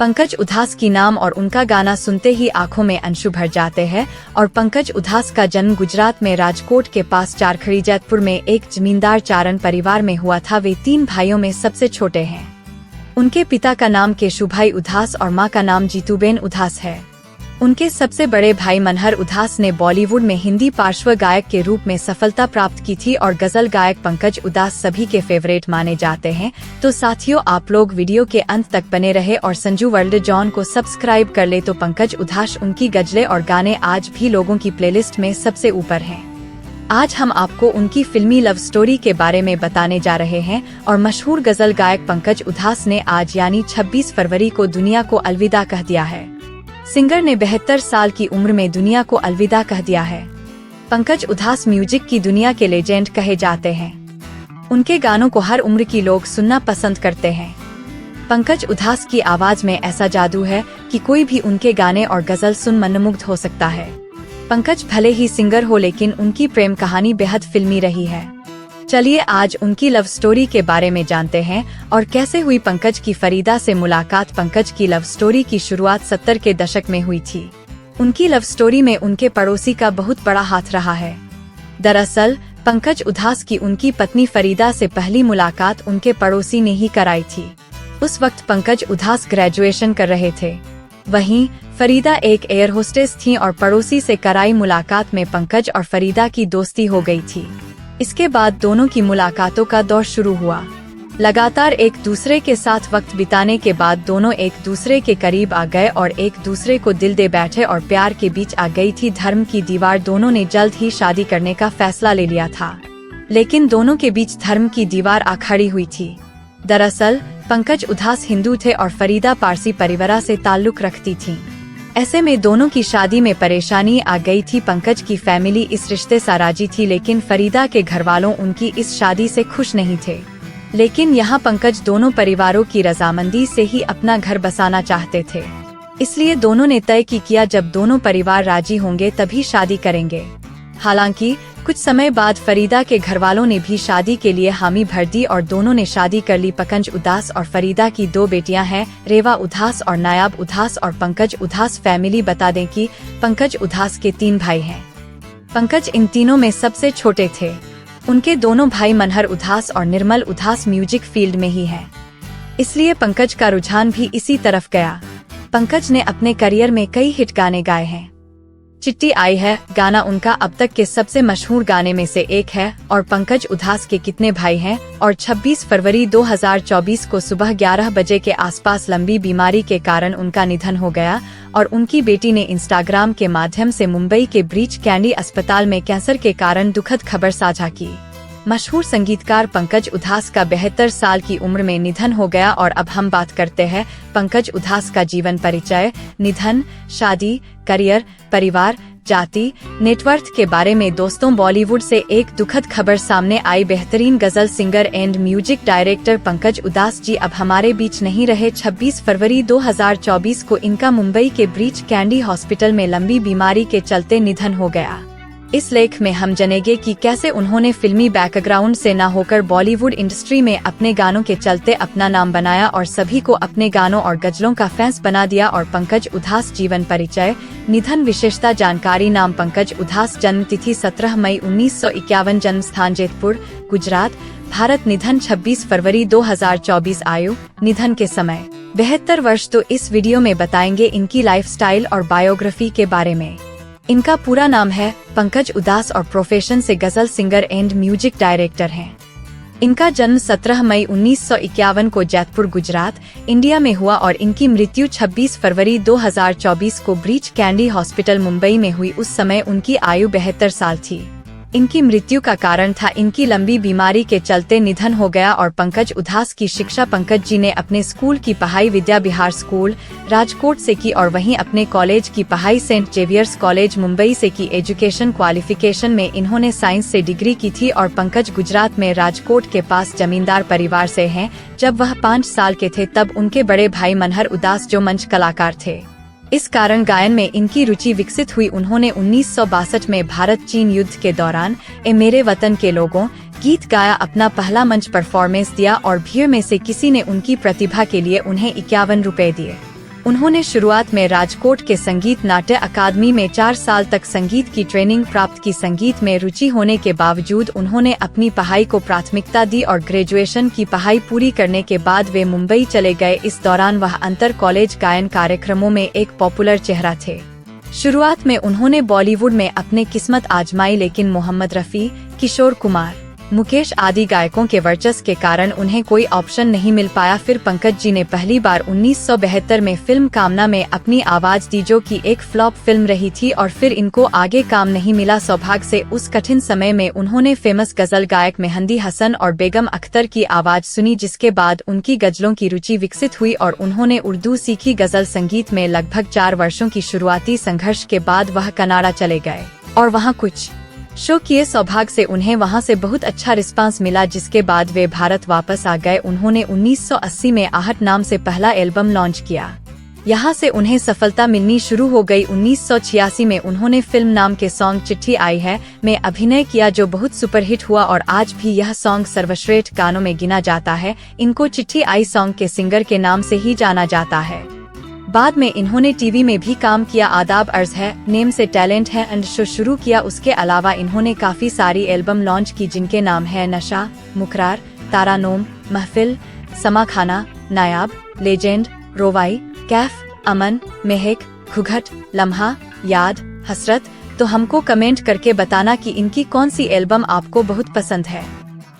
पंकज उधास की नाम और उनका गाना सुनते ही आंखों में आंसू भर जाते हैं। और पंकज उधास का जन्म गुजरात में राजकोट के पास चारखड़ी जैतपुर में एक जमींदार चारण परिवार में हुआ था। वे 3 भाइयों में सबसे छोटे हैं। उनके पिता का नाम केशुभाई उधास और मां का नाम जीतूबेन उधास है। उनके सबसे बड़े भाई मनहर उधास ने बॉलीवुड में हिंदी पार्श्व गायक के रूप में सफलता प्राप्त की थी और गजल गायक पंकज उधास सभी के फेवरेट माने जाते हैं। तो साथियों, आप लोग वीडियो के अंत तक बने रहे और संजू वर्ल्ड जॉन को सब्सक्राइब कर ले। तो पंकज उधास, उनकी गजलें और गाने आज भी लोगों की प्लेलिस्ट में सबसे ऊपर हैं। आज हम आपको उनकी फिल्मी लव स्टोरी के बारे में बताने जा रहे हैं। और मशहूर गजल गायक पंकज उधास ने आज यानी 26 फरवरी को दुनिया को अलविदा कह दिया है। सिंगर ने 72 साल की उम्र में दुनिया को अलविदा कह दिया है। पंकज उधास म्यूजिक की दुनिया के लेजेंड कहे जाते हैं। उनके गानों को हर उम्र की लोग सुनना पसंद करते हैं। पंकज उधास की आवाज में ऐसा जादू है कि कोई भी उनके गाने और गजल सुन मंत्रमुग्ध हो सकता है। पंकज भले ही सिंगर हो, लेकिन उनकी प्रेम कहानी बेहद फिल्मी रही है। चलिए आज उनकी लव स्टोरी के बारे में जानते हैं और कैसे हुई पंकज की फरीदा से मुलाकात। पंकज की लव स्टोरी की शुरुआत 70 के दशक में हुई थी। उनकी लव स्टोरी में उनके पड़ोसी का बहुत बड़ा हाथ रहा है। दरअसल पंकज उधास की उनकी पत्नी फरीदा से पहली मुलाकात उनके पड़ोसी ने ही कराई थी। उस वक्त पंकज उधास ग्रेजुएशन कर रहे थे। वहीं फरीदा एक एयर होस्टेस थी और पड़ोसी से कराई मुलाकात में पंकज और फरीदा की दोस्ती हो गई थी। इसके बाद दोनों की मुलाकातों का दौर शुरू हुआ। लगातार एक दूसरे के साथ वक्त बिताने के बाद दोनों एक दूसरे के करीब आ गए और एक दूसरे को दिल दे बैठे और प्यार के बीच आ गई थी धर्म की दीवार। दोनों ने जल्द ही शादी करने का फैसला ले लिया था, लेकिन दोनों के बीच धर्म की दीवार आ खड़ी हुई थी। दरअसल पंकज उधास हिंदू थे और फरीदा पारसी परिवार से ताल्लुक रखती थी। ऐसे में दोनों की शादी में परेशानी आ गई थी। पंकज की फैमिली इस रिश्ते से राजी थी, लेकिन फरीदा के घरवालों उनकी इस शादी से खुश नहीं थे। लेकिन यहाँ पंकज दोनों परिवारों की रजामंदी से ही अपना घर बसाना चाहते थे। इसलिए दोनों ने तय किया जब दोनों परिवार राजी होंगे तभी शादी करेंगे। हालांकि कुछ समय बाद फरीदा के घरवालों ने भी शादी के लिए हामी भर दी और दोनों ने शादी कर ली। पंकज उधास और फरीदा की 2 बेटियां हैं, रेवा उधास और नायाब उधास। और पंकज उधास फैमिली बता दें कि पंकज उधास के 3 भाई हैं। पंकज इन तीनों में सबसे छोटे थे। उनके दोनों भाई मनहर उधास और निर्मल उधास म्यूजिक फील्ड में ही हैं। इसलिए पंकज का रुझान भी इसी तरफ गया। पंकज ने अपने करियर में कई हिट गाने गाए हैं। चिट्ठी आई है गाना उनका अब तक के सबसे मशहूर गाने में से एक है। और पंकज उधास के कितने भाई हैं। और 26 फरवरी 2024 को सुबह 11 बजे के आसपास लंबी बीमारी के कारण उनका निधन हो गया। और उनकी बेटी ने इंस्टाग्राम के माध्यम से मुंबई के ब्रीच कैंडी अस्पताल में कैंसर के कारण दुखद खबर साझा की। मशहूर संगीतकार पंकज उधास का 72 साल की उम्र में निधन हो गया। और अब हम बात करते हैं पंकज उधास का जीवन परिचय, निधन, शादी, करियर, परिवार, जाति, नेटवर्थ के बारे में। दोस्तों, बॉलीवुड से एक दुखद खबर सामने आई। बेहतरीन गजल singer and music director Pankaj Udhas ji अब हमारे बीच नहीं रहे। 26 फरवरी 2024 को इनका मुंबई के ब्रीच कैंडी हॉस्पिटल में लंबी बीमारी के चलते निधन हो गया। इस लेख में हम जानेंगे कि कैसे उन्होंने फिल्मी बैकग्राउंड से न होकर बॉलीवुड इंडस्ट्री में अपने गानों के चलते अपना नाम बनाया और सभी को अपने गानों और गजलों का फैंस बना दिया। और पंकज उधास जीवन परिचय, निधन, विशेषता जानकारी। नाम पंकज उधास, जन्म तिथि 17 मई 1951, जन्म स्थान जैतपुर, गुजरात, भारत, निधन 26 फरवरी 2024, आयु, निधन के समय 72 वर्ष। तो इस वीडियो में बताएंगे इनकी लाइफस्टाइल और बायोग्राफी के बारे में। इनका पूरा नाम है पंकज उधास और प्रोफेशन से गजल सिंगर एंड म्यूजिक डायरेक्टर हैं। इनका जन्म 17 मई 1951 को जैतपुर, गुजरात, इंडिया में हुआ और इनकी मृत्यु 26 फरवरी 2024 को ब्रीच कैंडी हॉस्पिटल, मुंबई में हुई। उस समय उनकी आयु 72 साल थी। इनकी मृत्यु का कारण था इनकी लंबी बीमारी के चलते निधन हो गया। और पंकज उधास की शिक्षा पंकज जी ने अपने स्कूल की पढ़ाई विद्या विहार स्कूल, राजकोट से की और वहीं अपने कॉलेज की पढ़ाई सेंट जेवियर्स कॉलेज, मुंबई से की। एजुकेशन क्वालिफिकेशन में इन्होंने साइंस से डिग्री की थी। और पंकज गुजरात में राजकोट के पास जमींदार परिवार से हैं। जब वह 5 साल के थे तब उनके बड़े भाई मनहर उधास जो मंच कलाकार थे, इस कारण गायन में इनकी रुचि विकसित हुई। उन्होंने 1962 में भारत चीन युद्ध के दौरान ए मेरे वतन के लोगों गीत गाया, अपना पहला मंच परफॉर्मेंस दिया और भीड़ में से किसी ने उनकी प्रतिभा के लिए उन्हें 51 रुपए दिए। उन्होंने शुरुआत में राजकोट के संगीत नाट्य अकादमी में 4 साल तक संगीत की ट्रेनिंग प्राप्त की। संगीत में रुचि होने के बावजूद उन्होंने अपनी पढ़ाई को प्राथमिकता दी और ग्रेजुएशन की पढ़ाई पूरी करने के बाद वे मुंबई चले गए। इस दौरान वह अंतर कॉलेज गायन कार्यक्रमों में एक पॉपुलर चेहरा थे। शुरुआत में उन्होंने बॉलीवुड में अपने किस्मत आजमाई, लेकिन मोहम्मद रफ़ी, किशोर कुमार, मुकेश आदि गायकों के वर्चस्व के कारण उन्हें कोई ऑप्शन नहीं मिल पाया। फिर पंकज जी ने पहली बार 1972 में फिल्म कामना में अपनी आवाज दी, जो कि एक फ्लॉप फिल्म रही थी और फिर इनको आगे काम नहीं मिला। सौभाग्य से उस कठिन समय में उन्होंने फेमस गजल गायक मेहंदी हसन और बेगम अख्तर की आवाज सुनी, जिसके बाद उनकी गजलों की रुचि विकसित हुई और उन्होंने उर्दू सीखी। गजल संगीत में लगभग 4 वर्षों की शुरुआती संघर्ष के बाद वह कनाडा चले गए और वहाँ कुछ शो किए। सौभाग्य से उन्हें वहां से बहुत अच्छा रिस्पांस मिला, जिसके बाद वे भारत वापस आ गए। उन्होंने 1980 में आहट नाम से पहला एल्बम लॉन्च किया। यहां से उन्हें सफलता मिलनी शुरू हो गई। 1986 में उन्होंने फिल्म नाम के सॉन्ग चिट्ठी आई है में अभिनय किया, जो बहुत सुपरहिट हुआ और आज भी यह सॉन्ग सर्वश्रेष्ठ गानों में गिना जाता है। इनको चिट्ठी आई सॉन्ग के सिंगर के नाम से ही जाना जाता है। बाद में इन्होंने टीवी में भी काम किया। आदाब अर्ज है, नेम से टैलेंट है एंड शो शुरू किया। उसके अलावा इन्होंने काफी सारी एल्बम लॉन्च की, जिनके नाम है नशा, मुकरार, तारानोम, महफिल, समा खाना, नायाब, लेजेंड, रोवाई, कैफ, अमन, महक, घुघट, लम्हा, याद, हसरत। तो हमको कमेंट करके बताना कि इनकी कौन सी एल्बम आपको बहुत पसंद है।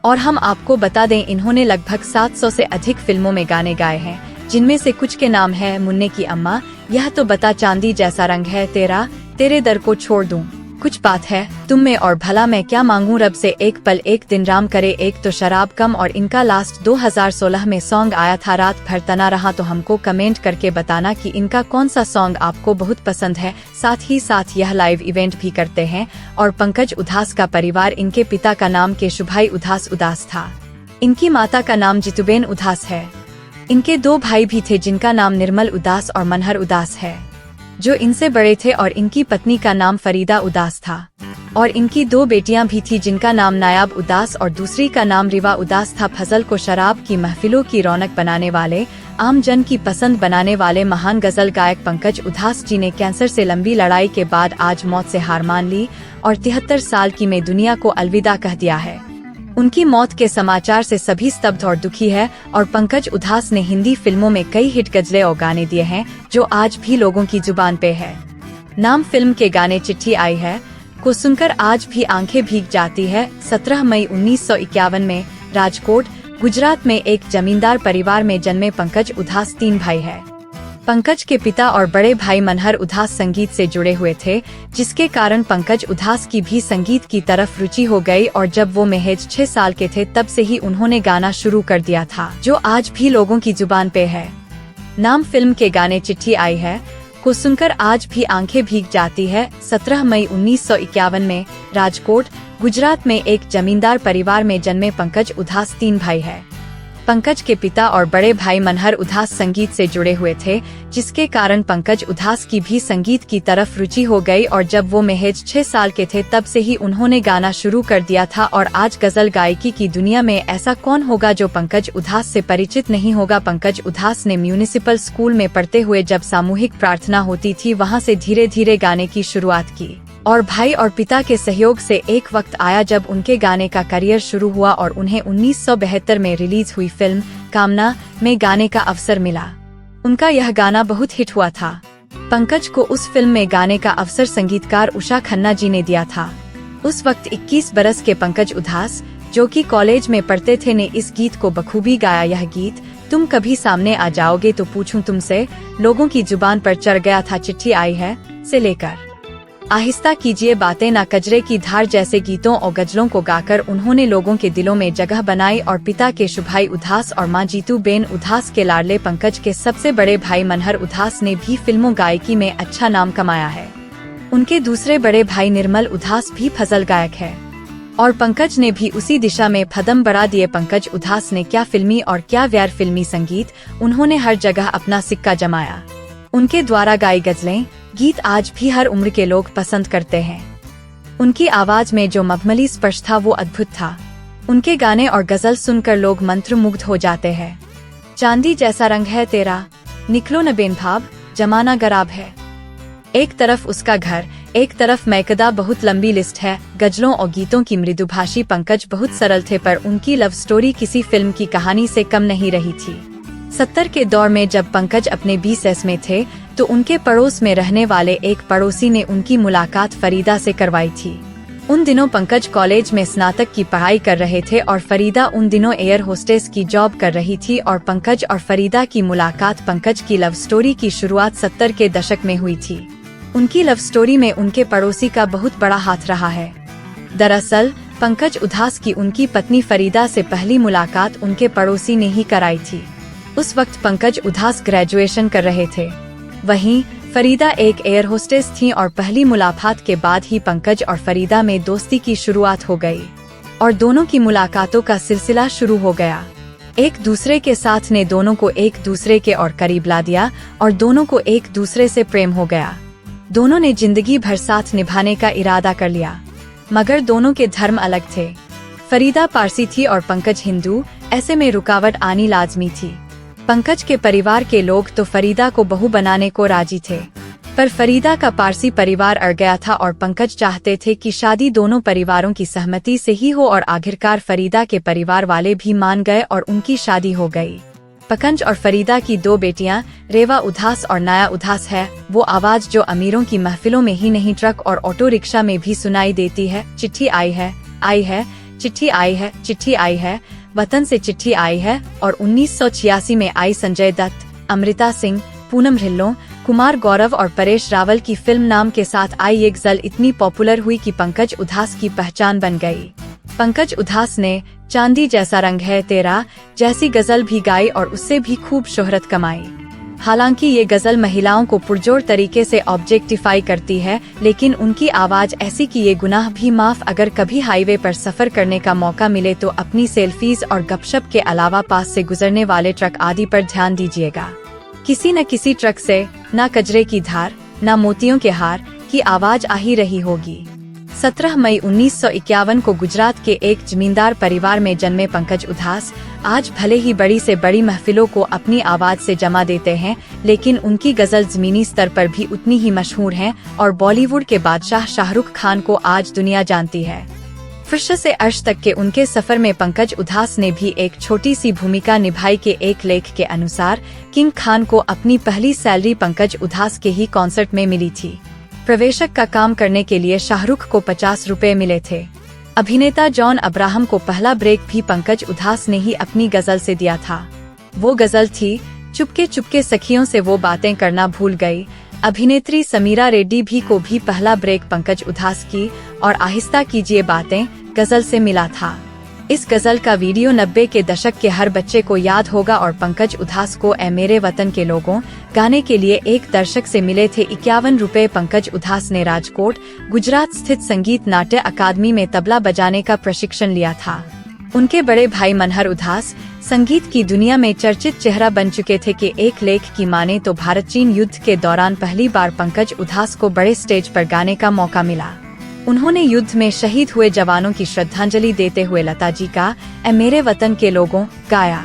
और हम आपको बता दें, इन्होंने लगभग 700 से अधिक फिल्मों में गाने गाए हैं, जिनमें से कुछ के नाम है मुन्ने की अम्मा, यह तो बता, चांदी जैसा रंग है तेरा, तेरे दर को छोड़ दूं, कुछ बात है तुम में, और भला मैं क्या मांगूं रब से, एक पल एक दिन राम करे, एक तो शराब कम। और इनका लास्ट 2016 में सॉन्ग आया था रात भर तना रहा। तो हमको कमेंट करके बताना कि इनका कौन सा सॉन्ग आपको बहुत पसंद है। साथ ही साथ यह लाइव इवेंट भी करते हैं। और पंकज उधास का परिवार, इनके पिता का नाम केशुभाई उदास था। इनकी माता का नाम जितुबेन उदास है। इनके 2 भाई भी थे, जिनका नाम निर्मल उदास और मनहर उदास है, जो इनसे बड़े थे, और इनकी पत्नी का नाम फरीदा उदास था। और इनकी 2 बेटियां भी थी, जिनका नाम नायाब उदास और दूसरी का नाम रिवा उदास था। फजल को शराब की महफिलों की रौनक बनाने वाले, आम जन की पसंद बनाने वाले महान गजल गायक पंकज उधास जी ने कैंसर से लंबी लड़ाई के बाद आज मौत से हार मान ली और 73 साल की में दुनिया को अलविदा कह दिया है। उनकी मौत के समाचार से सभी स्तब्ध और दुखी है। और पंकज उधास ने हिंदी फिल्मों में कई हिट गजलें और गाने दिए हैं, जो आज भी लोगों की जुबान पे है। नाम फिल्म के गाने चिट्ठी आई है को सुनकर आज भी आंखें भीग जाती है। 17 मई 1951 में राजकोट, गुजरात में एक जमींदार परिवार में जन्मे पंकज उधास 3 भाई है। पंकज के पिता और बड़े भाई मनहर उधास संगीत से जुड़े हुए थे, जिसके कारण पंकज उधास की भी संगीत की तरफ रुचि हो गई। और जब वो महज 6 साल के थे, तब से ही उन्होंने गाना शुरू कर दिया था, जो आज भी लोगों की जुबान पे है। नाम फिल्म के गाने चिट्ठी आई है को सुनकर आज भी आंखें भीग जाती है। 17 मई 1951 में राजकोट, गुजरात में एक जमींदार परिवार में जन्मे पंकज उधास 3 भाई है। पंकज के पिता और बड़े भाई मनहर उधास संगीत से जुड़े हुए थे, जिसके कारण पंकज उधास की भी संगीत की तरफ रुचि हो गई। और जब वो महज 6 साल के थे, तब से ही उन्होंने गाना शुरू कर दिया था। और आज गजल गायकी की दुनिया में ऐसा कौन होगा जो पंकज उधास से परिचित नहीं होगा। पंकज उधास ने म्यूनिसिपल स्कूल में पढ़ते हुए जब सामूहिक प्रार्थना होती थी, वहाँ से धीरे धीरे गाने की शुरुआत की। और भाई और पिता के सहयोग से एक वक्त आया जब उनके गाने का करियर शुरू हुआ और उन्हें 1972 में रिलीज हुई फिल्म कामना में गाने का अवसर मिला। उनका यह गाना बहुत हिट हुआ था। पंकज को उस फिल्म में गाने का अवसर संगीतकार उषा खन्ना जी ने दिया था। उस वक्त 21 बरस के पंकज उधास, जो कि कॉलेज में पढ़ते थे, ने इस गीत को बखूबी गाया। यह गीत तुम कभी सामने आ जाओगे तो पूछूं तुमसे लोगों की जुबान पर चढ़ गया था। चिट्ठी आई है से लेकर आहिस्ता कीजिए बातें ना, कजरे की धार जैसे गीतों और गजलों को गाकर उन्होंने लोगों के दिलों में जगह बनाई। और पिता के शुभाई उधास और मां जीतूबेन उधास के लाडले पंकज के सबसे बड़े भाई मनहर उधास ने भी फिल्मों गायकी में अच्छा नाम कमाया है। उनके दूसरे बड़े भाई निर्मल उधास भी फजल गायक है और पंकज ने भी उसी दिशा में कदम बढ़ा दिए। पंकज उधास ने क्या फिल्मी और क्या गैर फिल्मी संगीत, उन्होंने हर जगह अपना सिक्का जमाया। उनके द्वारा गाई गजलें, गीत आज भी हर उम्र के लोग पसंद करते हैं। उनकी आवाज में जो मखमली स्पर्श था वो अद्भुत था। उनके गाने और गजल सुनकर लोग मंत्रमुग्ध हो जाते हैं। चांदी जैसा रंग है तेरा, निकलो न बेनभाव, जमाना गराब है। एक तरफ उसका घर, एक तरफ मैकदा, बहुत लंबी लिस्ट है। गजलों और गीतों की मृदुभाषी पंकज बहुत सरल थे, पर उनकी लव स्टोरी किसी फिल्म की कहानी से कम नहीं रही थी। 70 के दौर में जब पंकज अपने 20 में थे तो उनके पड़ोस में रहने वाले एक पड़ोसी ने उनकी मुलाकात फरीदा से करवाई थी। उन दिनों पंकज कॉलेज में स्नातक की पढ़ाई कर रहे थे और फरीदा उन दिनों एयर होस्टेस की जॉब कर रही थी, और पंकज और फरीदा की मुलाकात पंकज की लव स्टोरी की शुरुआत 70 के दशक में हुई थी। उनकी लव स्टोरी में उनके पड़ोसी का बहुत बड़ा हाथ रहा है। दरअसल पंकज उधास की उनकी पत्नी फरीदा से पहली मुलाकात उनके पड़ोसी ने ही कराई थी। उस वक्त पंकज उधास ग्रेजुएशन कर रहे थे, वहीं फरीदा एक एयर होस्टेस थीं, और पहली मुलाकात के बाद ही पंकज और फरीदा में दोस्ती की शुरुआत हो गई और दोनों की मुलाकातों का सिलसिला शुरू हो गया। एक दूसरे के साथ ने दोनों को एक दूसरे के और करीब ला दिया और दोनों को एक दूसरे से प्रेम हो गया। दोनों ने जिंदगी भर साथ निभाने का इरादा कर लिया, मगर दोनों के धर्म अलग थे। फरीदा पारसी थी और पंकज हिंदू, ऐसे में रुकावट आनी लाजमी थी। पंकज के परिवार के लोग तो फरीदा को बहू बनाने को राजी थे, पर फरीदा का पारसी परिवार अड़ गया था और पंकज चाहते थे कि शादी दोनों परिवारों की सहमति से ही हो, और आखिरकार फरीदा के परिवार वाले भी मान गए और उनकी शादी हो गई। पंकज और फरीदा की 2 बेटियां रेवा उधास और नाया उधास है। वो आवाज जो अमीरों की महफिलों में ही नहीं, ट्रक और ऑटो रिक्शा में भी सुनाई देती है। चिट्ठी आई है, चिट्ठी आई है, चिट्ठी आई है, वतन से चिट्ठी आई है। और 1986 में आई संजय दत्त, अमृता सिंह, पूनम ढिल्लों, कुमार गौरव और परेश रावल की फिल्म नाम के साथ आई ये गजल इतनी पॉपुलर हुई कि पंकज उधास की पहचान बन गई। पंकज उधास ने चांदी जैसा रंग है तेरा जैसी गजल भी गाई और उससे भी खूब शोहरत कमाई। हालांकि ये गजल महिलाओं को पुरजोर तरीके से ऑब्जेक्टिफाई करती है, लेकिन उनकी आवाज ऐसी कि ये गुनाह भी माफ। अगर कभी हाईवे पर सफर करने का मौका मिले तो अपनी सेल्फीज और गपशप के अलावा पास से गुजरने वाले ट्रक आदि पर ध्यान दीजिएगा। किसी न किसी ट्रक से न कचरे की धार न मोतियों के हार की आवाज आ ही रही होगी। 17 मई 1951 को गुजरात के एक जमींदार परिवार में जन्मे पंकज उधास आज भले ही बड़ी से बड़ी महफिलों को अपनी आवाज से जमा देते हैं, लेकिन उनकी गजल जमीनी स्तर पर भी उतनी ही मशहूर हैं और बॉलीवुड के बादशाह शाहरुख खान को आज दुनिया जानती है। फर्श से अर्श तक के उनके सफर में पंकज उधास ने भी एक छोटी सी भूमिका निभाई के एक लेख के अनुसार किंग खान को अपनी पहली सैलरी पंकज उधास के ही कॉन्सर्ट में मिली थी। प्रवेशक का काम करने के लिए शाहरुख को 50 रुपए मिले थे। अभिनेता जॉन अब्राहम को पहला ब्रेक भी पंकज उधास ने ही अपनी गजल से दिया था। वो गजल थी चुपके चुपके सखियों से वो बातें करना भूल गई। अभिनेत्री समीरा रेड्डी भी को भी पहला ब्रेक पंकज उधास की और आहिस्ता कीजिए बातें गजल से मिला था। इस गजल का वीडियो 90 के दशक के हर बच्चे को याद होगा और पंकज उधास को ए मेरे वतन के लोगों गाने के लिए एक दर्शक से मिले थे 51 रुपए। पंकज उधास ने राजकोट गुजरात स्थित संगीत नाट्य अकादमी में तबला बजाने का प्रशिक्षण लिया था। उनके बड़े भाई मनहर उधास संगीत की दुनिया में चर्चित चेहरा बन चुके थे कि एक लेख की माने तो भारत चीन युद्ध के दौरान पहली बार पंकज उधास को बड़े स्टेज पर गाने का मौका मिला। उन्होंने युद्ध में शहीद हुए जवानों की श्रद्धांजलि देते हुए लता जी का ए मेरे वतन के लोगों गाया।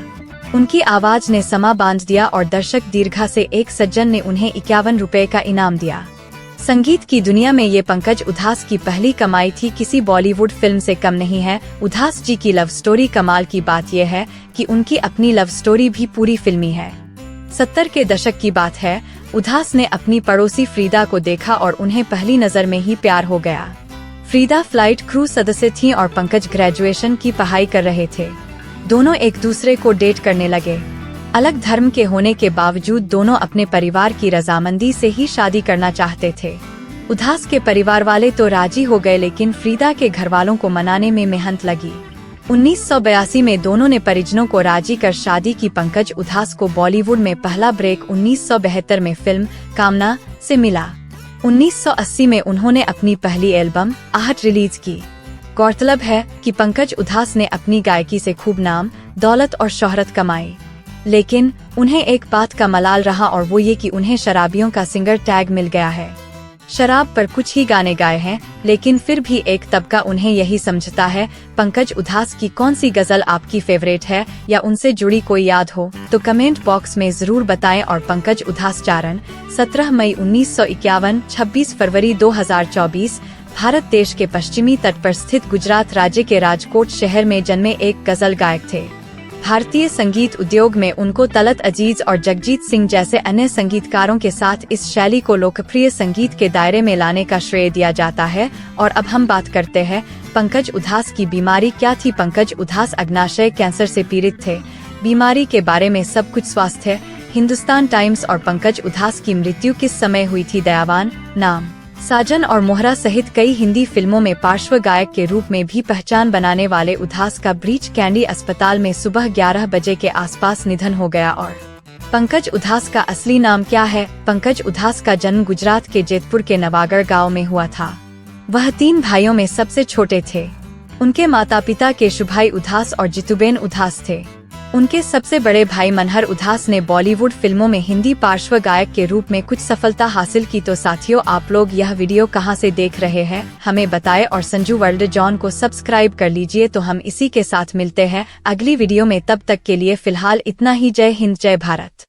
उनकी आवाज ने समा बांध दिया और दर्शक दीर्घा से एक सज्जन ने उन्हें 51 रुपए का इनाम दिया। संगीत की दुनिया में ये पंकज उधास की पहली कमाई थी, किसी बॉलीवुड फिल्म से कम नहीं है। उधास जी की लव स्टोरी कमाल की बात यह है कि उनकी अपनी लव स्टोरी भी पूरी फिल्मी है। 70 के दशक की बात है। उधास ने अपनी पड़ोसी फ्रीदा को देखा और उन्हें पहली नजर में ही प्यार हो गया। फ्रीदा फ्लाइट क्रू सदस्य थीं और पंकज ग्रेजुएशन की पढ़ाई कर रहे थे। दोनों एक दूसरे को डेट करने लगे। अलग धर्म के होने के बावजूद दोनों अपने परिवार की रजामंदी से ही शादी करना चाहते थे। उधास के परिवार वाले तो राजी हो गए, लेकिन फ्रीदा के घर वालों को मनाने में मेहनत लगी। 1982 में दोनों ने परिजनों को राजी कर शादी की। पंकज उधास को बॉलीवुड में पहला ब्रेक 1972 में फिल्म कामना से मिला। 1980 में उन्होंने अपनी पहली एल्बम आहट रिलीज की। गौरतलब है कि पंकज उधास ने अपनी गायकी से खूब नाम, दौलत और शोहरत कमाई, लेकिन उन्हें एक बात का मलाल रहा और वो ये कि उन्हें शराबियों का सिंगर टैग मिल गया है। शराब पर कुछ ही गाने गाए हैं, लेकिन फिर भी एक तबका उन्हें यही समझता है। पंकज उधास की कौन सी गजल आपकी फेवरेट है या उनसे जुड़ी कोई याद हो तो कमेंट बॉक्स में जरूर बताएं। और पंकज उधास चारण 17 मई 1951, 26 फरवरी 2024 भारत देश के पश्चिमी तट पर स्थित गुजरात राज्य के राजकोट शहर में जन्मे एक गजल गायक थे। भारतीय संगीत उद्योग में उनको तलत अजीज और जगजीत सिंह जैसे अन्य संगीतकारों के साथ इस शैली को लोकप्रिय संगीत के दायरे में लाने का श्रेय दिया जाता है। और अब हम बात करते हैं पंकज उधास की बीमारी क्या थी। पंकज उधास अग्नाशय कैंसर से पीड़ित थे। बीमारी के बारे में सब कुछ स्वास्थ्य हिंदुस्तान टाइम्स। और पंकज उधास की मृत्यु किस समय हुई थी। दयावान, नाम, साजन और मोहरा सहित कई हिंदी फिल्मों में पार्श्व गायक के रूप में भी पहचान बनाने वाले उधास का ब्रीच कैंडी अस्पताल में सुबह 11 बजे के आसपास निधन हो गया। और पंकज उधास का असली नाम क्या है। पंकज उधास का जन्म गुजरात के जेतपुर के नवागढ़ गांव में हुआ था। वह 3 भाइयों में सबसे छोटे थे। उनके माता पिता केशुभाई उधास और जितुबेन उधास थे। उनके सबसे बड़े भाई मनहर उधास ने बॉलीवुड फिल्मों में हिंदी पार्श्व गायक के रूप में कुछ सफलता हासिल की। तो साथियों, आप लोग यह वीडियो कहां से देख रहे हैं हमें बताएं और संजू वर्ल्ड जॉन को सब्सक्राइब कर लीजिए। तो हम इसी के साथ मिलते हैं अगली वीडियो में, तब तक के लिए फिलहाल इतना ही। जय हिंद, जय भारत।